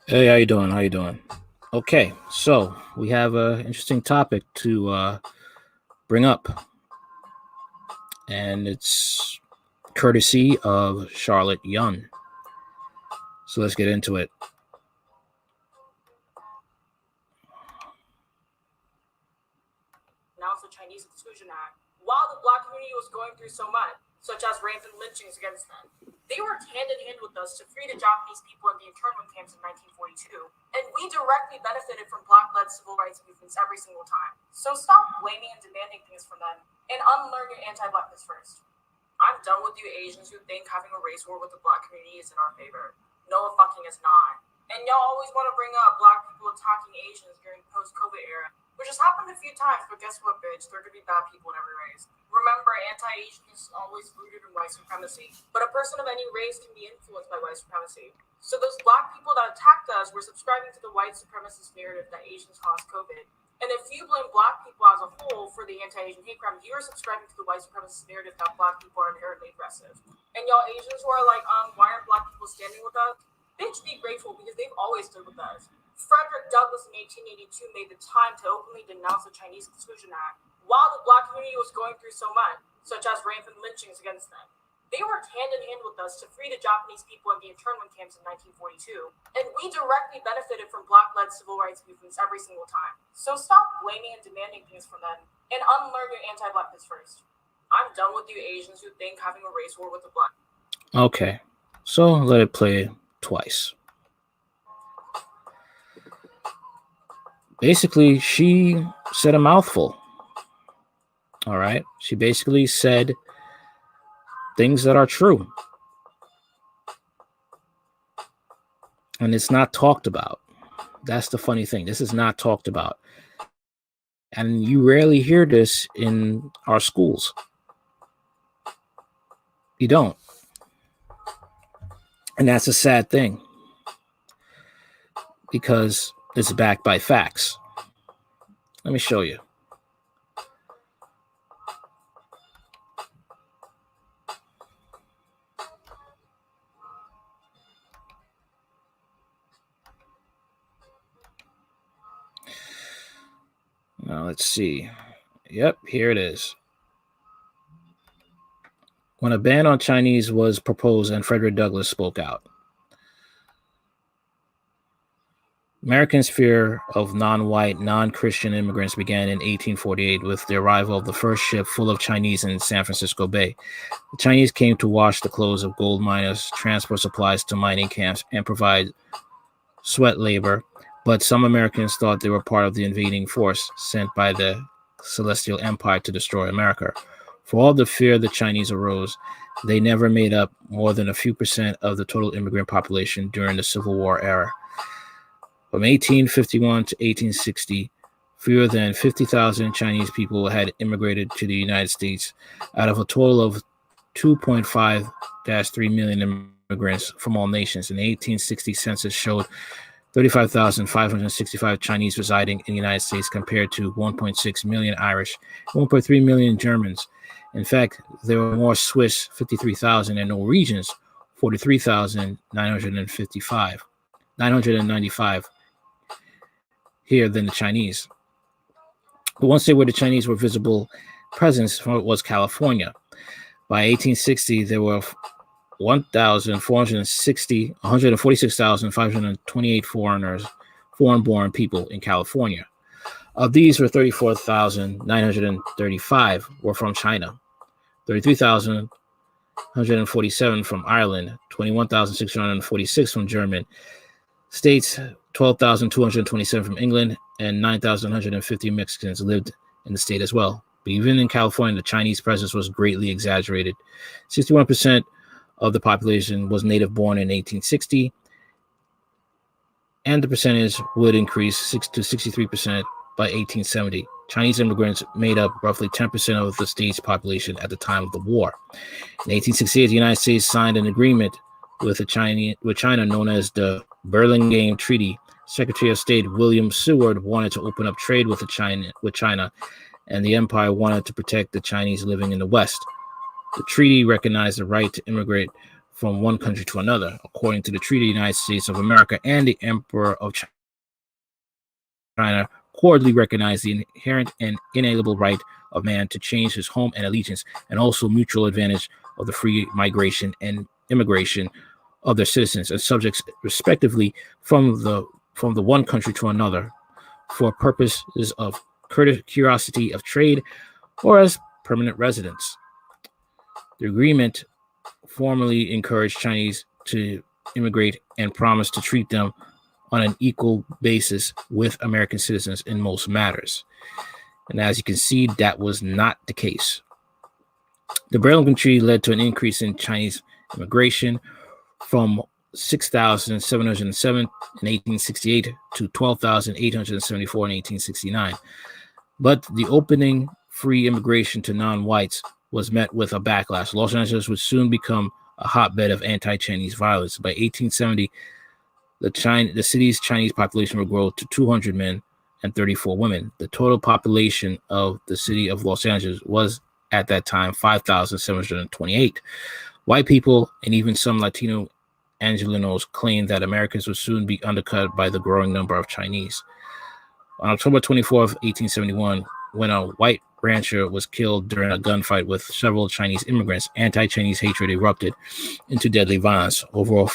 Hey, how you doing? How you doing? Okay, so we have an interesting topic to bring up, and it's courtesy of Charlotte Yun. So let's get into it. Announced the Chinese Exclusion Act while the Black community was going through so much, such as rampant lynchings against them. They worked hand in hand with us to free the Japanese people in the internment camps in 1942, and we directly benefited from Black-led civil rights movements every single time. So stop blaming and demanding things from them, and unlearn your anti-Blackness first. I'm done with you Asians who think having a race war with the Black community is in our favor. No, it fucking is not. And y'all always want to bring up Black people attacking Asians during the post-COVID era, which has happened a few times, but guess what, bitch? There could be bad people in every race. Remember, anti-Asian is always rooted in white supremacy, but a person of any race can be influenced by white supremacy. So those Black people that attacked us were subscribing to the white supremacist narrative that Asians caused COVID. And if you blame Black people as a whole for the anti-Asian hate crime, you are subscribing to the white supremacist narrative that Black people are inherently aggressive. And y'all Asians who are like, why aren't Black people standing with us? Bitch, be grateful because they've always stood with us. Frederick Douglass in 1882 made the time to openly denounce the Chinese Exclusion Act while the Black community was going through so much, such as rampant lynchings against them. They worked hand in hand with us to free the Japanese people in the internment camps in 1942, and we directly benefited from Black-led civil rights movements every single time. So stop blaming and demanding things from them, and unlearn your anti-Blackness first. I'm done with you Asians who think having a race war with the Black. Okay, so let it play twice. Basically, she said a mouthful. All right, she basically said things that are true, and it's not talked about. That's the funny thing. This is not talked about, and you rarely hear this in our schools. You don't, and that's a sad thing because it's backed by facts. Let me show you. Now let's see. Yep, here it is. When a ban on Chinese was proposed and Frederick Douglass spoke out. Americans' fear of non-white, non-Christian immigrants began in 1848 with the arrival of the first ship full of Chinese in San Francisco Bay. The Chinese came to wash the clothes of gold miners, transport supplies to mining camps, and provide sweat labor, but some Americans thought they were part of the invading force sent by the Celestial Empire to destroy America. For all the fear the Chinese arose, they never made up more than a few percent of the total immigrant population during the Civil War era. From 1851 to 1860, fewer than 50,000 Chinese people had immigrated to the United States out of a total of 2.5-3 million immigrants from all nations. In the 1860 census showed 35,565 Chinese residing in the United States compared to 1.6 million Irish, 1.3 million Germans. In fact, there were more Swiss, 53,000, and Norwegians, 995 here than the Chinese. But one state where the Chinese were visible presence was California. By 1860, there were 146,528 foreign-born people in California. Of these, 34,935 were from China, 33,147 from Ireland, 21,646 from German states, 12,227 from England, and 9,150 Mexicans lived in the state as well. But even in California, the Chinese presence was greatly exaggerated. 61% of the population was native born in 1860, and the percentage would increase to 63% by 1870. Chinese immigrants made up roughly 10% of the state's population at the time of the war. In 1868, the United States signed an agreement with China known as the Burlingame Treaty. Secretary of State William Seward wanted to open up trade with China, and the empire wanted to protect the Chinese living in the West. The treaty recognized the right to immigrate from one country to another, according to the Treaty of the United States of America and the Emperor of China cordially recognize the inherent and inalienable right of man to change his home and allegiance, and also mutual advantage of the free migration and immigration of their citizens and subjects, respectively, from the one country to another, for purposes of curiosity of trade or as permanent residents. The agreement formally encouraged Chinese to immigrate and promised to treat them on an equal basis with American citizens in most matters. And as you can see, that was not the case. The Berlin Treaty led to an increase in Chinese immigration from 6,707 in 1868 to 12,874 in 1869. But the opening free immigration to non-whites was met with a backlash. Los Angeles would soon become a hotbed of anti-Chinese violence. By 1870, the city's Chinese population would grow to 200 men and 34 women. The total population of the city of Los Angeles was at that time 5,728. White people and even some Latino Angelenos claimed that Americans would soon be undercut by the growing number of Chinese. On October 24th, 1871, when a white rancher was killed during a gunfight with several Chinese immigrants, anti-Chinese hatred erupted into deadly violence. Over a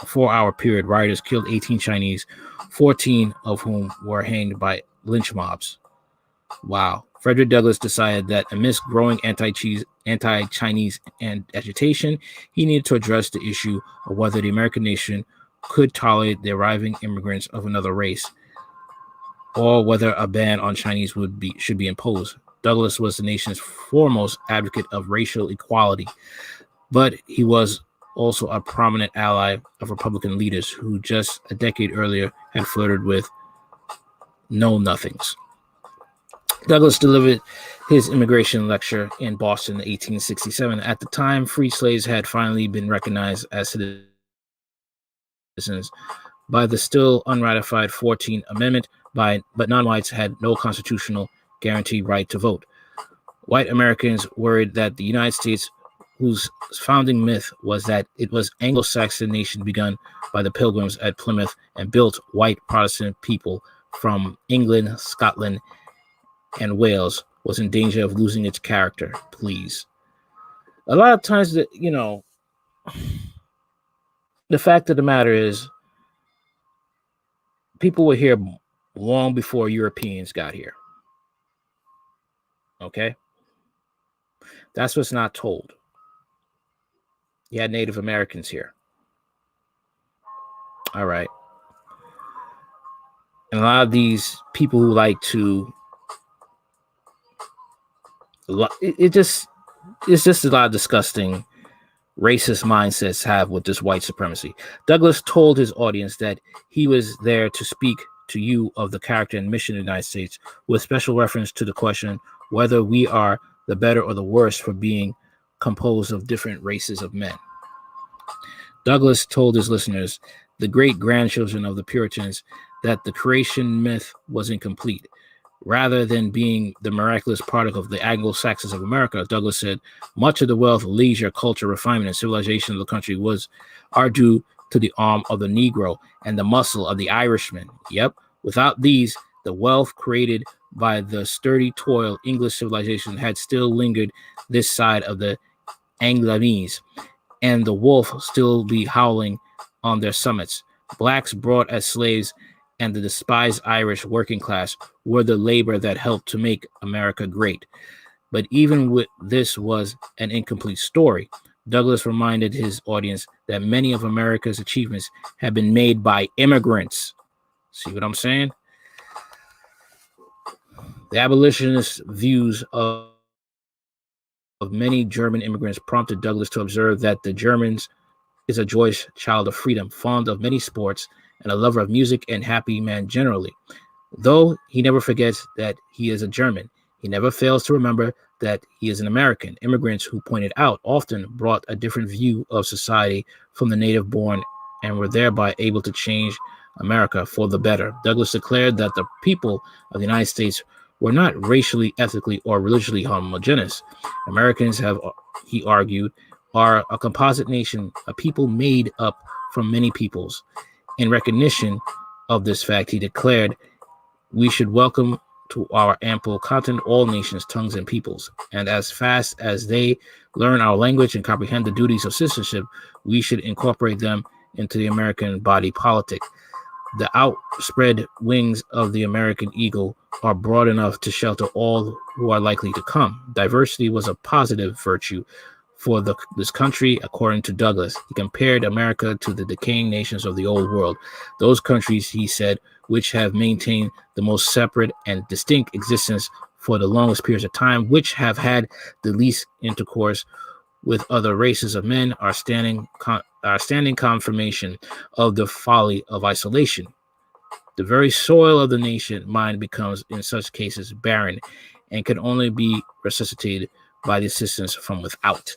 four-hour period, rioters killed 18 Chinese, 14 of whom were hanged by lynch mobs. Wow. Frederick Douglass decided that amidst growing anti-Chinese and agitation, he needed to address the issue of whether the American nation could tolerate the arriving immigrants of another race, or whether a ban on Chinese should be imposed. Douglass was the nation's foremost advocate of racial equality, but he was also a prominent ally of Republican leaders who just a decade earlier had flirted with know-nothings. Douglass delivered his immigration lecture in Boston in 1867. At the time, free slaves had finally been recognized as citizens by the still unratified 14th Amendment, but non-whites had no constitutional guaranteed right to vote. White Americans worried that the United States, whose founding myth was that it was Anglo-Saxon nation begun by the Pilgrims at Plymouth and built white Protestant people from England, Scotland, and Wales, was in danger of losing its character. Please. A lot of times, the fact of the matter is, people were here long before Europeans got here. Okay? That's what's not told. You had Native Americans here. All right. And a lot of these people who like to, it's just a lot of disgusting racist mindsets have with this white supremacy. Douglass told his audience that he was there to speak to you of the character and mission of the United States, with special reference to the question whether we are the better or the worse for being composed of different races of men. Douglass told his listeners, the great-grandchildren of the Puritans, that the creation myth was incomplete. Rather than being the miraculous product of the Anglo-Saxons of America, Douglass said, much of the wealth, leisure, culture, refinement, and civilization of the country are due to the arm of the Negro and the muscle of the Irishman. Yep, without these, the wealth created by the sturdy toil English civilization had still lingered this side of the Anglamise, and the wolf still be howling on their summits. Blacks brought as slaves and the despised Irish working class were the labor that helped to make America great. But even with this was an incomplete story. Douglass reminded his audience that many of America's achievements had been made by immigrants. See what I'm saying? The abolitionist views of many German immigrants prompted Douglass to observe that the Germans is a joyous child of freedom, fond of many sports, and a lover of music and happy man generally. Though he never forgets that he is a German, he never fails to remember that he is an American. Immigrants, who pointed out, often brought a different view of society from the native born and were thereby able to change America for the better. Douglass declared that the people of the United States were not racially, ethnically, or religiously homogeneous. Americans have, he argued, are a composite nation, a people made up from many peoples. In recognition of this fact, he declared, we should welcome to our ample continent all nations, tongues, and peoples. And as fast as they learn our language and comprehend the duties of citizenship, we should incorporate them into the American body politic. The outspread wings of the American eagle are broad enough to shelter all who are likely to come. Diversity was a positive virtue for this country, according to Douglas. He compared America to the decaying nations of the old world. Those countries, he said, which have maintained the most separate and distinct existence for the longest periods of time, which have had the least intercourse with other races of men, are standing confirmation of the folly of isolation. The very soil of the nation mind becomes, in such cases, barren and can only be resuscitated by the assistance from without.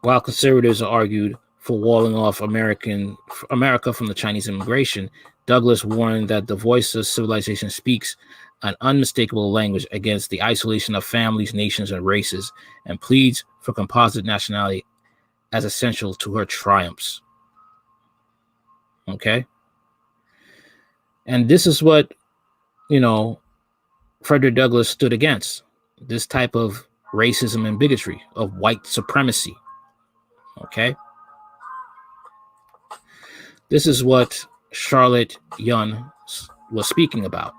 While conservatives argued for walling off America from the Chinese immigration, Douglas warned that the voice of civilization speaks an unmistakable language against the isolation of families, nations, and races, and pleads for composite nationality as essential to her triumphs. Okay? And this is what, Frederick Douglass stood against, this type of racism and bigotry, of white supremacy. Okay? This is what Charlotte Yun was speaking about.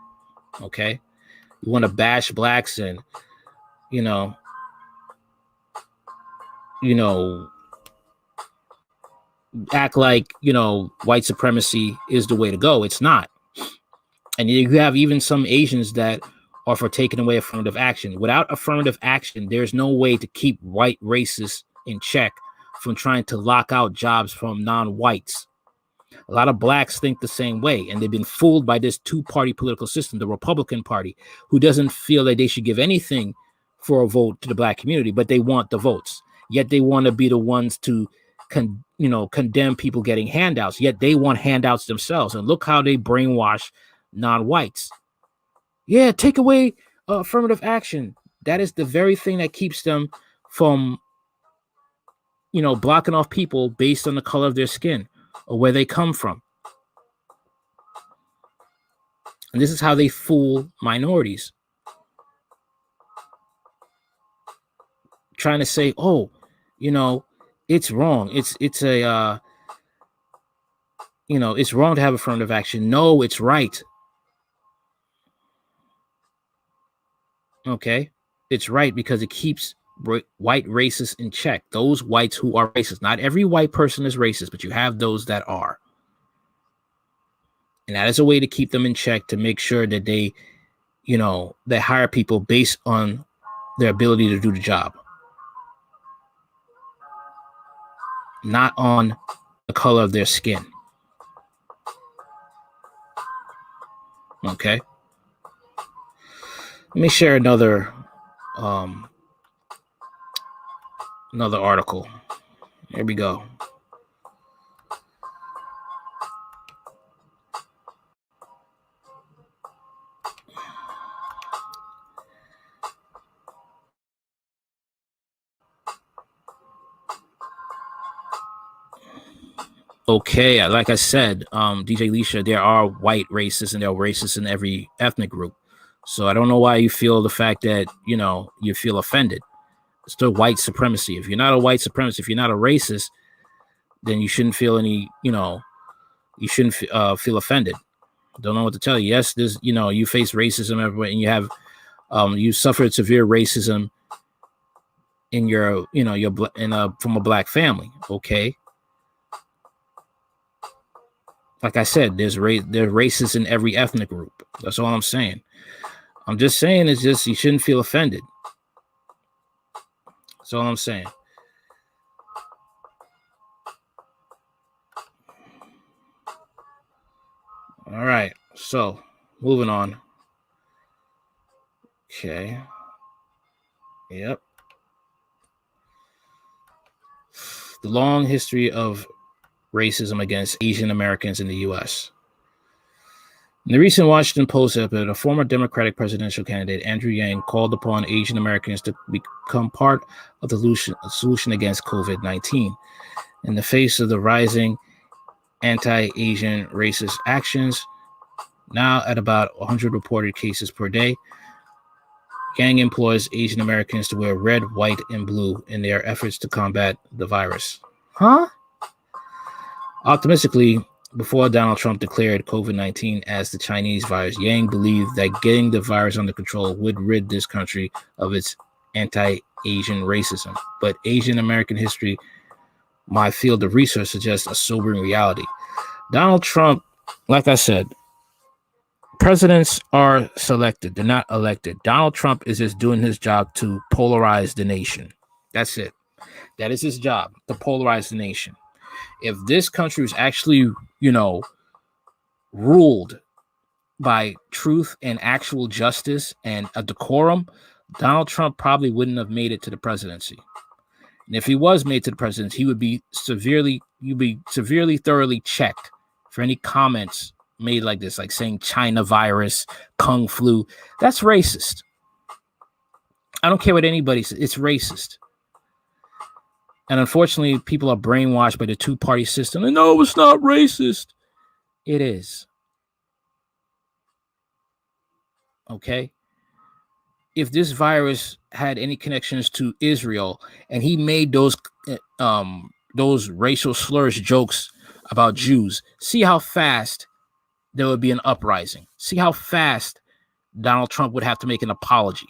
Okay? You want to bash blacks and, act like, white supremacy is the way to go. It's not. And you have even some Asians that are for taking away affirmative action. Without affirmative action, there's no way to keep white racists in check from trying to lock out jobs from non-whites. A lot of blacks think the same way, and they've been fooled by this two-party political system, the Republican Party, who doesn't feel that they should give anything for a vote to the black community, but they want the votes. Yet they want to be the ones to condemn people getting handouts, yet they want handouts themselves. And look how they brainwash non-whites. Yeah, take away affirmative action. That is the very thing that keeps them from, blocking off people based on the color of their skin or where they come from. And this is how they fool minorities. Trying to say, oh, it's wrong. It's wrong to have affirmative action. No, it's right. Okay, it's right because it keeps white racists in check. Those whites who are racist. Not every white person is racist, but you have those that are. And that is a way to keep them in check, to make sure that they hire people based on their ability to do the job, not on the color of their skin. Okay. Let me share another article. Here we go. Okay, like I said, DJ Leisha, there are white racists and there are racists in every ethnic group. So I don't know why you feel the fact that, you feel offended. It's still white supremacy. If you're not a white supremacist, if you're not a racist, then you shouldn't feel any, you shouldn't feel offended. Don't know what to tell you. Yes, there's, you face racism everywhere, and you have, you suffered severe racism in your, from a black family. Okay. Like I said, there's racists in every ethnic group. That's all I'm saying. I'm just saying it's just you shouldn't feel offended. That's all I'm saying. All right. So moving on. Okay. Yep. The long history of racism against Asian Americans in the U.S. In the recent Washington Post episode, a former Democratic presidential candidate, Andrew Yang, called upon Asian Americans to become part of the solution against COVID-19. In the face of the rising anti-Asian racist actions, now at about 100 reported cases per day, Yang employs Asian Americans to wear red, white, and blue in their efforts to combat the virus. Huh? Optimistically, before Donald Trump declared COVID-19 as the Chinese virus, Yang believed that getting the virus under control would rid this country of its anti-Asian racism. But Asian American history, my field of research, suggests a sobering reality. Donald Trump, like I said, presidents are selected, they're not elected. Donald Trump is just doing his job to polarize the nation. That's it. That is his job, to polarize the nation. If this country was actually, ruled by truth and actual justice and a decorum, Donald Trump probably wouldn't have made it to the presidency. And if he was made to the presidency, he would be severely thoroughly checked for any comments made like this, like saying China virus, Kung flu. That's racist. I don't care what anybody says. It's racist. And unfortunately, people are brainwashed by the two-party system. And no, it's not racist. It is. Okay? If this virus had any connections to Israel and he made those racial slurs jokes about Jews, see how fast there would be an uprising. See how fast Donald Trump would have to make an apology.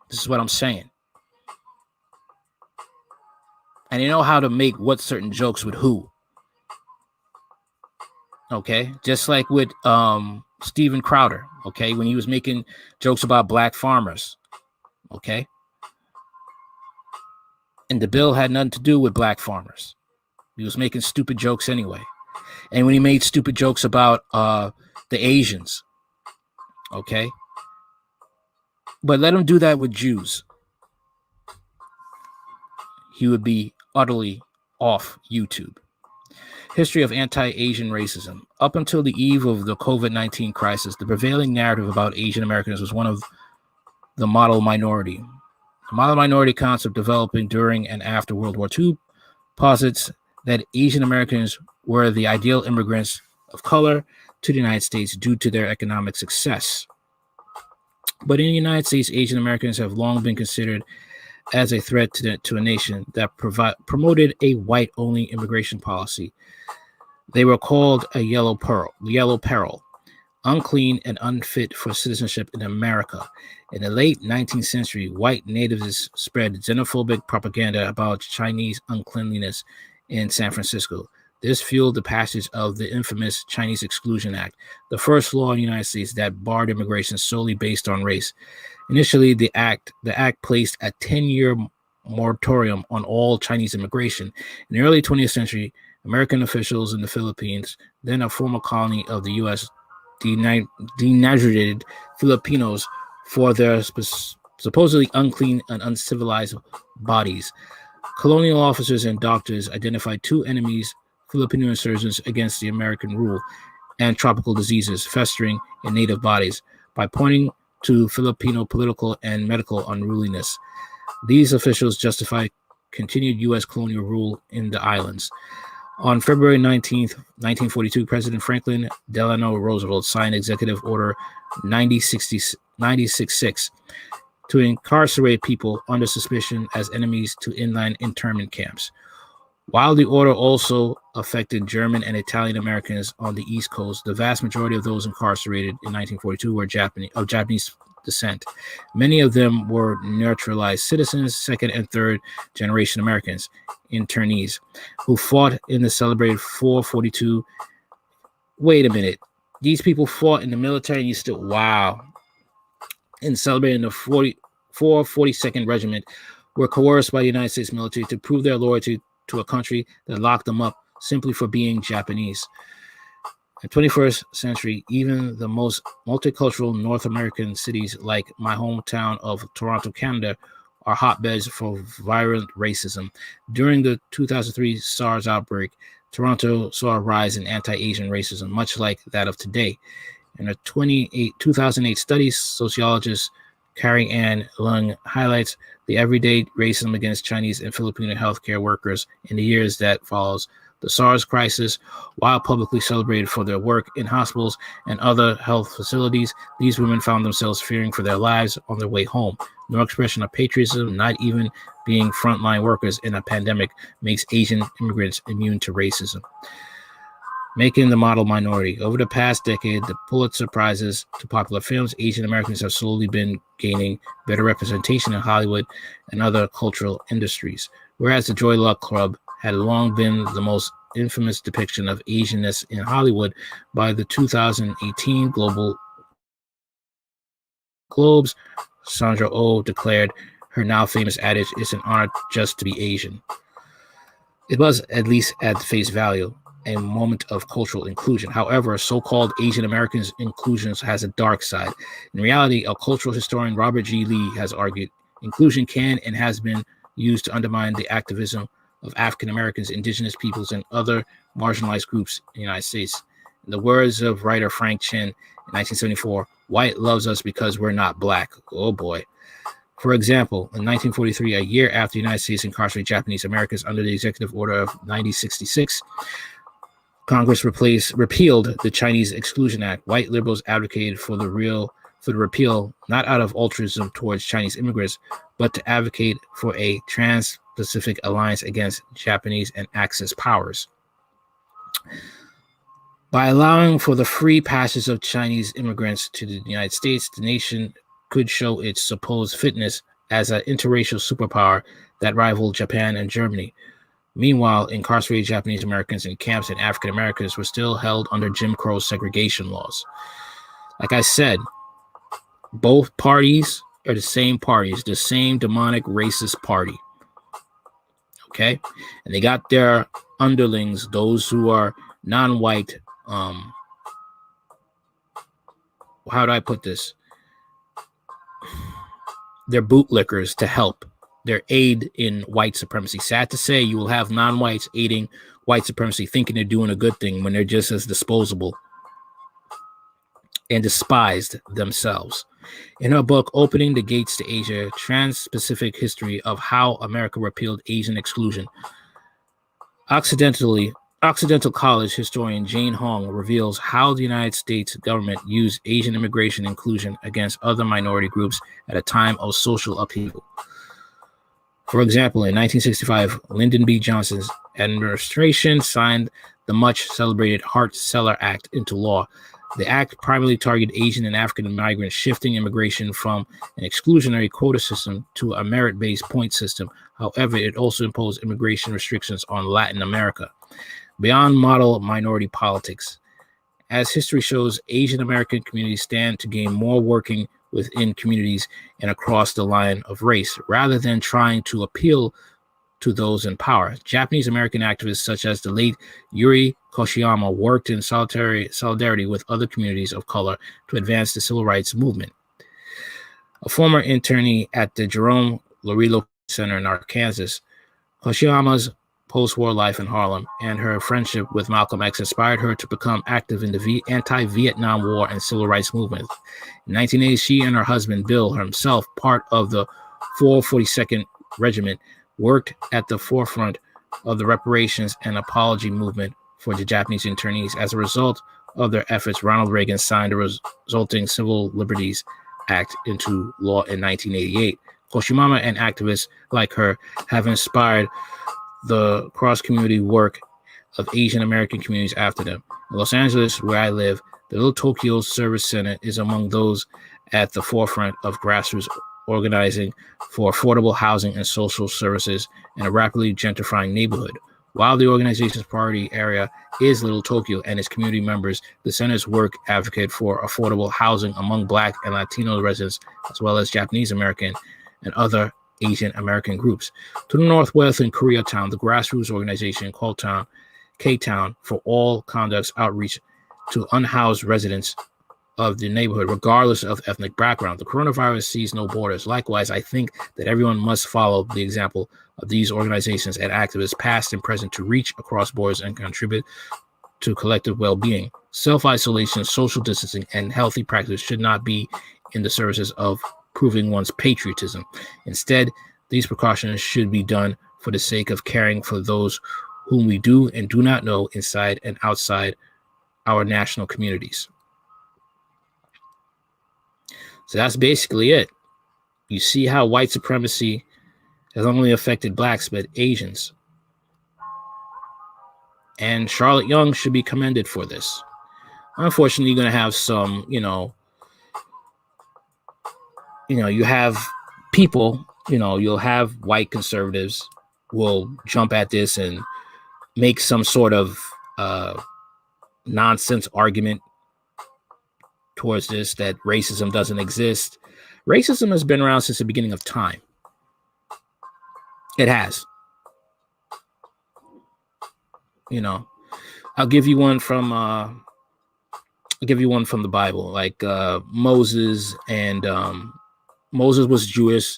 This is what I'm saying. And you know how to make what certain jokes with who. Okay? Just like with Steven Crowder, okay? When he was making jokes about black farmers. Okay? And the bill had nothing to do with black farmers. He was making stupid jokes anyway. And when he made stupid jokes about the Asians, okay? But let him do that with Jews. He would be utterly off YouTube. History of anti-Asian racism. Up until the eve of the COVID-19 crisis, the prevailing narrative about Asian Americans was one of the model minority. The model minority concept developing during and after World War II posits that Asian Americans were the ideal immigrants of color to the United States due to their economic success. But in the United States, Asian Americans have long been considered as a threat to a nation that promoted a white-only immigration policy. They were called a yellow peril, unclean and unfit for citizenship in America. In the late 19th century, white natives spread xenophobic propaganda about Chinese uncleanliness in San Francisco. This fueled the passage of the infamous Chinese Exclusion Act, the first law in the United States that barred immigration solely based on race. Initially, the act placed a 10-year moratorium on all Chinese immigration. In the early 20th century, American officials in the Philippines, then a former colony of the U.S., denaturalized Filipinos for their supposedly unclean and uncivilized bodies. Colonial officers and doctors identified two enemies, Filipino insurgents against the American rule, and tropical diseases festering in native bodies, by pointing to Filipino political and medical unruliness. These officials justified continued U.S. colonial rule in the islands. On February 19th, 1942, President Franklin Delano Roosevelt signed Executive Order 966 to incarcerate people under suspicion as enemies to inland internment camps. While the order also affected German and Italian Americans on the East Coast, the vast majority of those incarcerated in 1942 were of Japanese descent. Many of them were naturalized citizens, second and third generation Americans, internees, who fought in the celebrated 442. Wait a minute. These people fought in the military and you still, wow. And celebrating the 442nd Regiment were coerced by the United States military to prove their loyalty to a country that locked them up simply for being Japanese. In the 21st century, even the most multicultural North American cities like my hometown of Toronto, Canada, are hotbeds for violent racism. During the 2003 SARS outbreak, Toronto saw a rise in anti-Asian racism, much like that of today. In a 2008 study, sociologist Carrie Ann Lung highlights the everyday racism against Chinese and Filipino healthcare workers in the years that follows the SARS crisis. While publicly celebrated for their work in hospitals and other health facilities, these women found themselves fearing for their lives on their way home. No expression of patriotism, not even being frontline workers in a pandemic, makes Asian immigrants immune to racism. Making the model minority. Over the past decade, the Pulitzer Prizes to popular films, Asian Americans have slowly been gaining better representation in Hollywood and other cultural industries. Whereas the Joy Luck Club had long been the most infamous depiction of Asianness in Hollywood, by the 2018 Globes, Sandra Oh declared her now famous adage, "It's an honor just to be Asian." It was, at least at face value, a moment of cultural inclusion. However, so-called Asian Americans inclusion has a dark side. In reality, a cultural historian, Robert G. Lee, has argued inclusion can and has been used to undermine the activism of African Americans, indigenous peoples, and other marginalized groups in the United States. In the words of writer Frank Chin in 1974, "White loves us because we're not black." Oh boy. For example, in 1943, a year after the United States incarcerated Japanese Americans under the Executive Order of 1966, Congress repealed the Chinese Exclusion Act. White liberals advocated for the repeal, not out of altruism towards Chinese immigrants, but to advocate for a trans-Pacific alliance against Japanese and Axis powers. By allowing for the free passage of Chinese immigrants to the United States, the nation could show its supposed fitness as an interracial superpower that rivaled Japan and Germany. Meanwhile, incarcerated Japanese Americans in camps and African Americans were still held under Jim Crow segregation laws. Like I said, both parties are the same parties, the same demonic racist party. Okay? And they got their underlings, those who are non-white. How do I put this? They're bootlickers to help. Their aid in white supremacy. Sad to say, you will have non-whites aiding white supremacy, thinking they're doing a good thing when they're just as disposable and despised themselves. In her book, Opening the Gates to Asia, Trans-Pacific History of How America Repealed Asian Exclusion, Occidental College historian Jane Hong reveals how the United States government used Asian immigration inclusion against other minority groups at a time of social upheaval. For example, in 1965, Lyndon B. Johnson's administration signed the much-celebrated Hart-Celler Act into law. The act primarily targeted Asian and African migrants, shifting immigration from an exclusionary quota system to a merit-based point system. However, it also imposed immigration restrictions on Latin America. Beyond model minority politics, as history shows, Asian American communities stand to gain more working within communities and across the line of race, rather than trying to appeal to those in power. Japanese American activists such as the late Yuri Koshiyama worked in solidarity with other communities of color to advance the civil rights movement. A former internee at the Jerome Lorillo Center in Arkansas, Koshiyama's post-war life in Harlem and her friendship with Malcolm X inspired her to become active in the anti-Vietnam War and civil rights movement. In 1980, she and her husband, Bill, himself part of the 442nd Regiment, worked at the forefront of the reparations and apology movement for the Japanese internees. As a result of their efforts, Ronald Reagan signed the resulting Civil Liberties Act into law in 1988. Koshiyama and activists like her have inspired the cross-community work of Asian American communities after them. In Los Angeles, where I live, the Little Tokyo Service Center is among those at the forefront of grassroots organizing for affordable housing and social services in a rapidly gentrifying neighborhood. While the organization's priority area is Little Tokyo and its community members, the center's work advocates for affordable housing among Black and Latino residents, as well as Japanese American and other Asian American groups. To the northwest in Koreatown, the grassroots organization K-Town for All conducts outreach to unhoused residents of the neighborhood, regardless of ethnic background. The coronavirus sees no borders. Likewise, I think that everyone must follow the example of these organizations and activists, past and present, to reach across borders and contribute to collective well-being. Self-isolation, social distancing, and healthy practice should not be in the services of proving one's patriotism. Instead, these precautions should be done for the sake of caring for those whom we do and do not know inside and outside our national communities. So that's basically it. You see how white supremacy has not only affected blacks, but Asians. And Charlotte Young should be commended for this. Unfortunately, you're going to have some, you have people, you'll have white conservatives will jump at this and make some sort of nonsense argument towards this, that racism doesn't exist. Racism has been around since the beginning of time. It has. I'll give you one from the Bible, like Moses, and Moses was Jewish,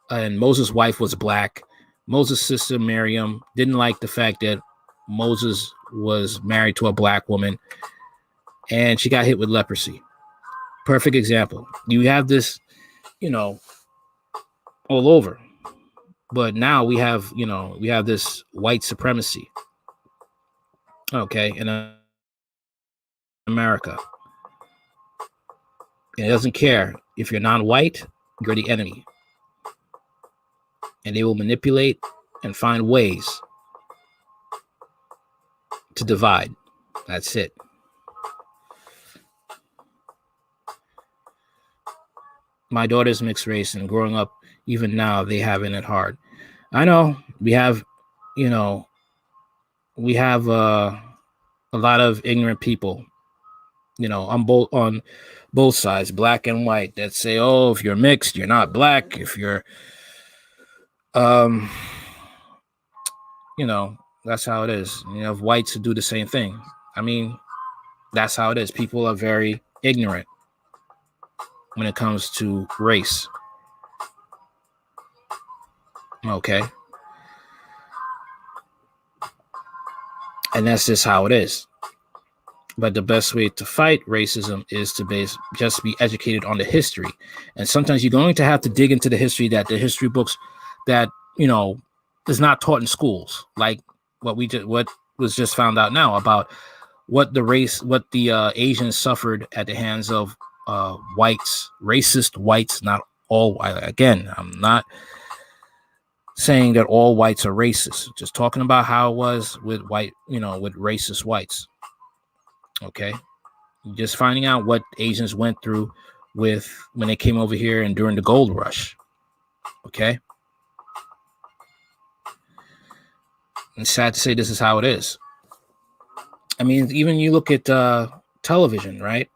and Moses' wife was black. Moses' sister Miriam didn't like the fact that Moses was married to a black woman, and she got hit with leprosy. Perfect example. You have this, all over. But now we have this white supremacy. Okay, in America. And it doesn't care if you're non-white, you're the enemy. And they will manipulate and find ways to divide. That's it. My daughter's mixed race, and growing up, even now, they having it hard. I know we have a lot of ignorant people, on both sides, black and white, that say, oh, if you're mixed, you're not black. If you're, that's how it is. If whites do the same thing. I mean, that's how it is. People are very ignorant when it comes to race. Okay. And that's just how it is. But the best way to fight racism is to just be educated on the history. And sometimes you're going to have to dig into the history, that the history books that, is not taught in schools. Like what was just found out now about what the Asians suffered at the hands of whites, racist whites, not all white. Again, I'm not saying that all whites are racist, just talking about how it was with white, with racist whites. Okay. Just finding out what Asians went through when they came over here and during the gold rush. Okay. And sad to say, this is how it is. I mean, even you look at television, right?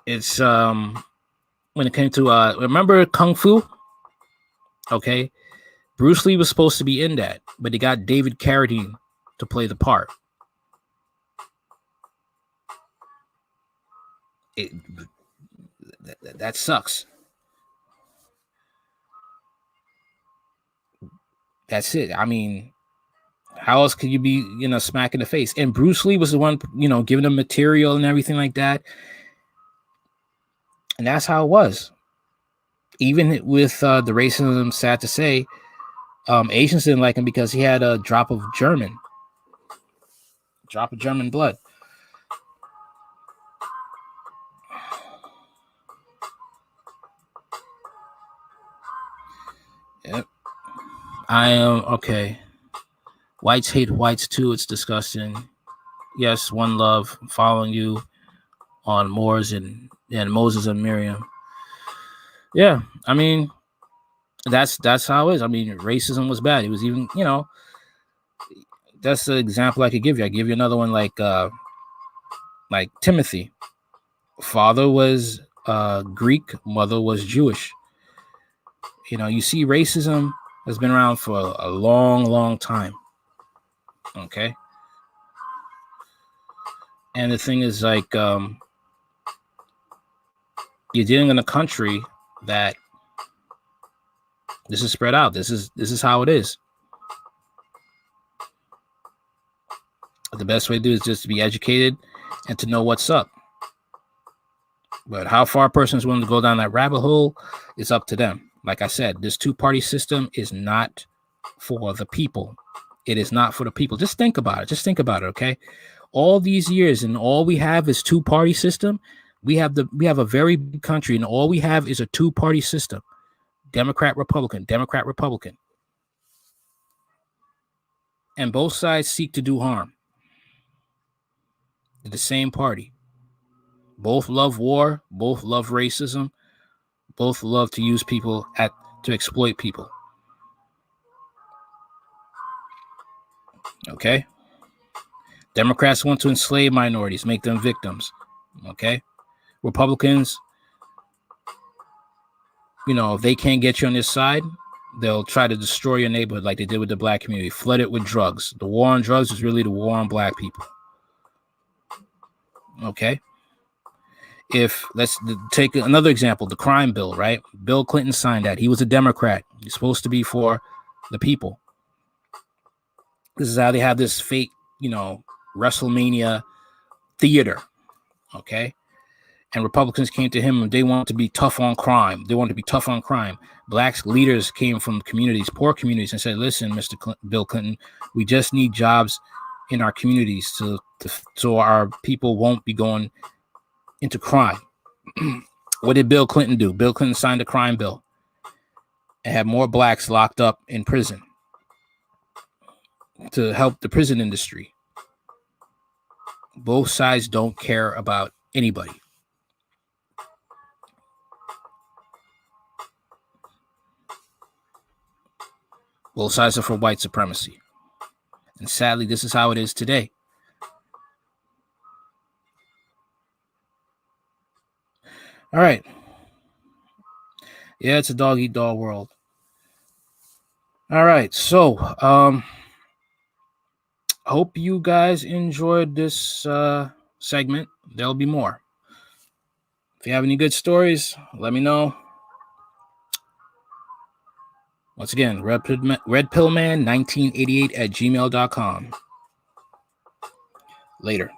It's when it came to remember Kung Fu? Okay. Bruce Lee was supposed to be in that, but they got David Carradine to play the part. That sucks. That's it. I mean, how else could you be, smack in the face? And Bruce Lee was the one, giving them material and everything like that. And that's how it was. Even with the racism, sad to say, Asians didn't like him because he had a drop of German blood. Yep. I am okay. Whites hate whites too. It's disgusting. Yes, one love. Following you on Moors and Moses and Miriam. Yeah, I mean, that's how it is. I mean, racism was bad. It was even, that's the example I could give you. I give you another one like Timothy. Father was Greek, mother was Jewish. You see, racism has been around for a long, long time. Okay. And the thing is, like, you're dealing in a country that this is spread out. This is how it is. The best way to do is just to be educated and to know what's up. But how far a person is willing to go down that rabbit hole is up to them. Like I said, this two-party system is not for the people. It is not for the people. Just think about it. Just think about it, okay? All these years and all we have is two-party system. We have a very big country and all we have is a two-party system. Democrat, Republican, Democrat, Republican. And both sides seek to do harm. They're the same party. Both love war, both love racism, both love to use people to exploit people. Okay? Democrats want to enslave minorities, make them victims. Okay? Republicans, if they can't get you on this side, they'll try to destroy your neighborhood like they did with the black community, flood it with drugs. The war on drugs is really the war on black people. Okay? Let's take another example, the crime bill, right? Bill Clinton signed that. He was a Democrat. He's supposed to be for the people. This is how they have this fake, WrestleMania theater. Okay? And Republicans came to him and they want to be tough on crime. Blacks leaders came from communities, poor communities, and said, listen, Mr. Bill Clinton, we just need jobs in our communities so our people won't be going into crime. What did Bill Clinton do? Bill Clinton signed a crime bill and had more blacks locked up in prison to help the prison industry. Both sides don't care about anybody. Both sides are for white supremacy. And sadly, this is how it is today. All right. Yeah, it's a dog-eat-dog world. All right. So, hope you guys enjoyed this segment. There'll be more. If you have any good stories, let me know. Once again, redpillman1988 at gmail.com. Later.